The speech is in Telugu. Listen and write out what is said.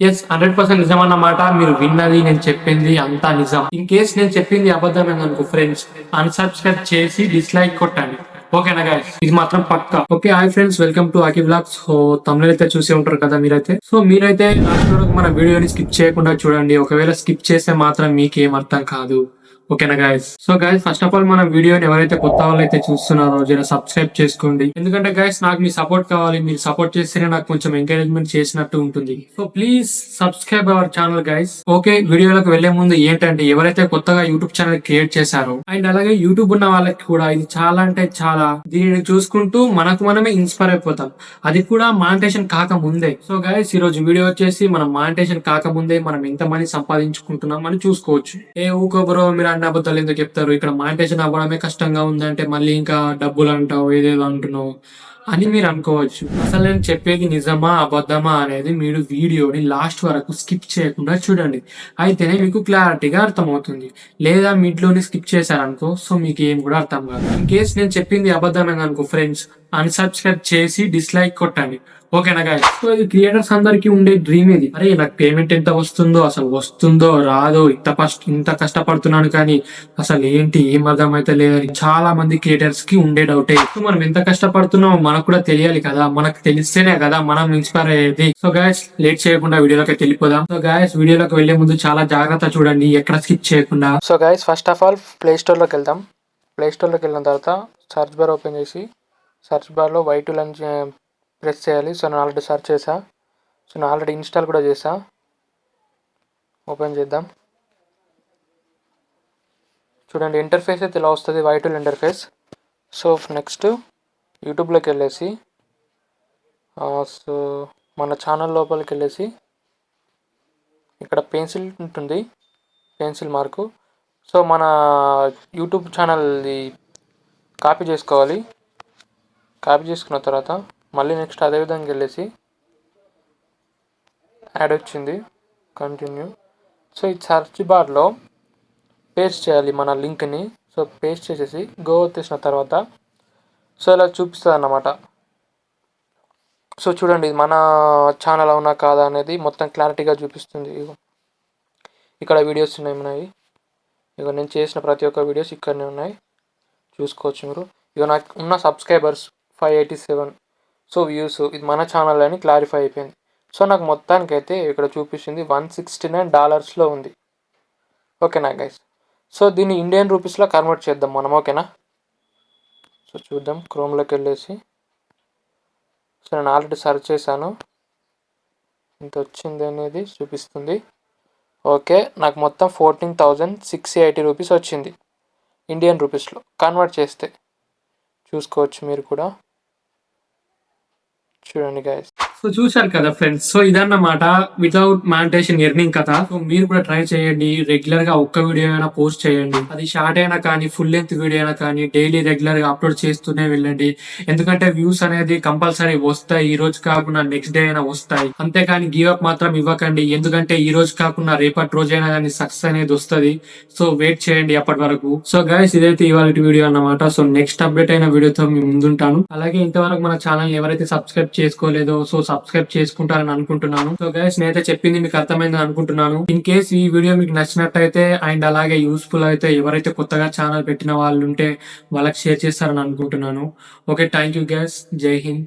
యెస్. 100% నిజమన్నమాట. మీరు విన్నది నేను చెప్పింది అంతా నిజం. ఇన్ కేస్ నేను చెప్పింది అబద్ధమేననుకో ఫ్రెండ్స్, అన్‌సబ్‌స్క్రైబ్ చేసి డిస్‌లైక్ కొట్టండి. ఓకేనా గైస్? ఇది మాత్రం పక్కా. Okay. Hi friends, welcome to Akhi vlogs. So thumbnail అయితే చూసే ఉంటారు కదా మీరైతే. సో మీరైతే లాస్ట్ వరకు మన వీడియోని స్కిప్ చేయకుండా చూడండి. ఒకవేళ స్కిప్ చేస్తే మాత్రం మీకేం అర్థం కాదు. ఓకేనా guys? So guys, first of all మన వీడియోని ఎవరైతే కొత్త వాళ్ళైతే చూస్తున్నారో జర సబ్స్క్రైబ్ చేసుకోండి. ఎందుకంటే గైస్, నాకు మీ సపోర్ట్ కావాలి. మీరు సపోర్ట్ చేస్తేనే నాకు కొంచెం ఎంకరేజ్మెంట్ చేసినట్టు ఉంటుంది. So please subscribe our channel guys. Okay, వీడియోలోకి వెళ్లే ముందు ఏంటంటే, ఎవరైతే కొత్తగా యూట్యూబ్ ఛానల్ క్రియేట్ చేశారో అండ్ అలాగే యూట్యూబ్ ఉన్న వాళ్ళకి కూడా ఇది చాలా అంటే చాలా, దీనిని చూసుకుంటూ మనకు మనమే ఇన్స్పైర్ అయిపోతాం. అది కూడా మానిటేషన్ కాకముందే. సో గైస్, ఈ రోజు వీడియో వచ్చేసి మనం మానిటేషన్ కాకముందే మనం ఎంత మనీ సంపాదించుకుంటున్నాం అని చూసుకోవచ్చు. ఏ ఊకో బ్రో, మీరు అన్ని అబద్ధాలు ఎందుకు చెప్తారు, ఇక్కడ మానిటేషన్ అవ్వడమే కష్టంగా ఉందంటే మళ్ళీ ఇంకా డబ్బులు అంటావు, ఏదేదో అంటున్నావు అని మీరు అనుకోవచ్చు. అసలు నేను చెప్పేది నిజమా అబద్ధమా అనేది మీరు వీడియోని లాస్ట్ వరకు స్కిప్ చేయకుండా చూడండి. అయితేనే మీకు క్లారిటీగా అర్థమవుతుంది. లేదా మిడ్లోనే స్కిప్ చేశారనుకో, సో మీకు ఏం కూడా అర్థం కాదు. ఇన్ కేస్ నేను చెప్పింది అబద్ధమేననుకో ఫ్రెండ్స్, అన్‌సబ్‌స్క్రైబ్ చేసి డిస్‌లైక్ కొట్టండి. ఓకేనా గైస్? సో ఇది క్రియేటర్స్ అందరికి ఉండే డ్రీమ్ ఇది. అరే నాకు పేమెంట్ ఎంత వస్తుందో, అసలు వస్తుందో రాదో, ఇంత కష్టపడుతున్నాను కానీ అసలు ఏంటి ఏం అర్థమైతే లేదని చాలా మంది క్రియేటర్స్ కి ఉండే డౌటే. సో మనం ఎంత కష్టపడుతున్నామో మనకు కూడా తెలియాలి కదా. మనకు తెలిస్తేనే కదా మనం ఇన్స్పైర్ అయ్యేది. సో గైస్, లేట్ చేయకుండా వీడియోలోకి వెళ్ళిపోదాం. సో గైస్, వీడియోలోకి వెళ్లే ముందు చాలా జాగ్రత్త చూడండి, ఎక్కడ స్కిప్ చేయకుండా. So guys, first of all play store లోకి వెళ్దాం. ప్లే స్టోర్ లోకి వెళ్ళిన తర్వాత సర్చ్ బార్ ఓపెన్ చేసి సర్చ్ బార్ లో Y2 అని ప్రెస్ చేయాలి. సో నేను ఆల్రెడీ సెర్చ్ చేసా. సో నేను ఆల్రెడీ ఇన్స్టాల్ కూడా చేసా. ఓపెన్ చేద్దాం. చూడండి, ఇంటర్ఫేస్ అయితే ఇలా వస్తుంది, Y2 ఇంటర్ఫేస్. సో నెక్స్ట్ యూట్యూబ్లోకి వెళ్ళేసి సో మన ఛానల్ లోపలికి వెళ్ళేసి ఇక్కడ పెన్సిల్ ఉంటుంది, పెన్సిల్ మార్కు. సో మన యూట్యూబ్ ఛానల్ది కాపీ చేసుకోవాలి. కాపీ చేసుకున్న తర్వాత మళ్ళీ నెక్స్ట్ అదే విధంగా వెళ్ళేసి యాడ్ వచ్చింది, కంటిన్యూ. సో ఈ సర్చ్ బార్లో పేస్ట్ చేయాలి మన లింక్ని. సో పేస్ట్ చేసేసి గో వచ్చేసిన తర్వాత సో ఇలా చూపిస్తుంది అన్నమాట. సో చూడండి, ఇది మన ఛానల్ అవునా కాదా అనేది మొత్తం క్లారిటీగా చూపిస్తుంది. ఇక్కడ వీడియోస్ ఉన్నాయి. ఇక నేను చేసిన ప్రతి ఒక్క వీడియోస్ ఇక్కడనే ఉన్నాయి, చూసుకోవచ్చు మీరు. ఇక నాకు ఉన్న సబ్స్క్రైబర్స్ 587. సో వ్యూస్ ఇది మన ఛానల్ అని క్లారిఫై అయిపోయింది. సో నాకు మొత్తానికైతే ఇక్కడ చూపిస్తుంది $169 ఉంది. ఓకేనా గైస్? సో దీన్ని ఇండియన్ రూపీస్లో కన్వర్ట్ చేద్దాం మనం. ఓకేనా? సో చూద్దాం, క్రోమ్లోకి వెళ్ళేసి. సో నేను ఆల్రెడీ సెర్చ్ చేశాను, ఇంత వచ్చింది అనేది చూపిస్తుంది. ఓకే, నాకు మొత్తం 14,680 రూపీస్ వచ్చింది ఇండియన్ రూపీస్లో కన్వర్ట్ చేస్తే. చూసుకోవచ్చు మీరు కూడా, చూడండి గైస్. సో చూశారు కదా ఫ్రెండ్స్, సో ఇదన్నమాట వితౌట్ మానిటేషన్ ఎర్నింగ్ కదా. సో మీరు కూడా ట్రై చేయండి. రెగ్యులర్ గా ఒక్క వీడియో అయినా పోస్ట్ చేయండి. అది షార్ట్ అయినా కానీ ఫుల్ లెంత్ వీడియో అయినా కానీ డైలీ రెగ్యులర్ గా అప్లోడ్ చేస్తూనే వెళ్ళండి. ఎందుకంటే వ్యూస్ అనేది కంపల్సరీ వస్తాయి. ఈ రోజు కాకుండా నెక్స్ట్ డే అయినా వస్తాయి. అంతేకాని గివ్ అప్ మాత్రం ఇవ్వకండి. ఎందుకంటే ఈ రోజు కాకుండా రేపటి రోజైనా కానీ సక్సెస్ అనేది వస్తుంది. సో వెయిట్ చేయండి అప్పటి వరకు. సో గైస్, ఇదైతే ఇవాళ వీడియో అన్నమాట. సో నెక్స్ట్ అప్డేట్ అయిన వీడియోతో మీ ముందుంటాను. అలాగే ఇంతవరకు మన ఛానల్ ఎవరైతే సబ్స్క్రైబ్ చేసుకోలేదో సో సబ్స్క్రైబ్ చేసుకుంటారని అనుకుంటున్నాను. సో గైస్, నేనైతే చెప్పింది మీకు అర్థమైందని అనుకుంటున్నాను. ఇన్ కేస్ ఈ వీడియో మీకు నచ్చినట్టయితే అండ్ అలాగే యూస్ఫుల్ అయితే ఎవరైతే కొత్తగా ఛానల్ పెట్టిన వాళ్ళు ఉంటే వాళ్ళకి షేర్ చేస్తారని అనుకుంటున్నాను. Okay, thank you guys. జై హింద్.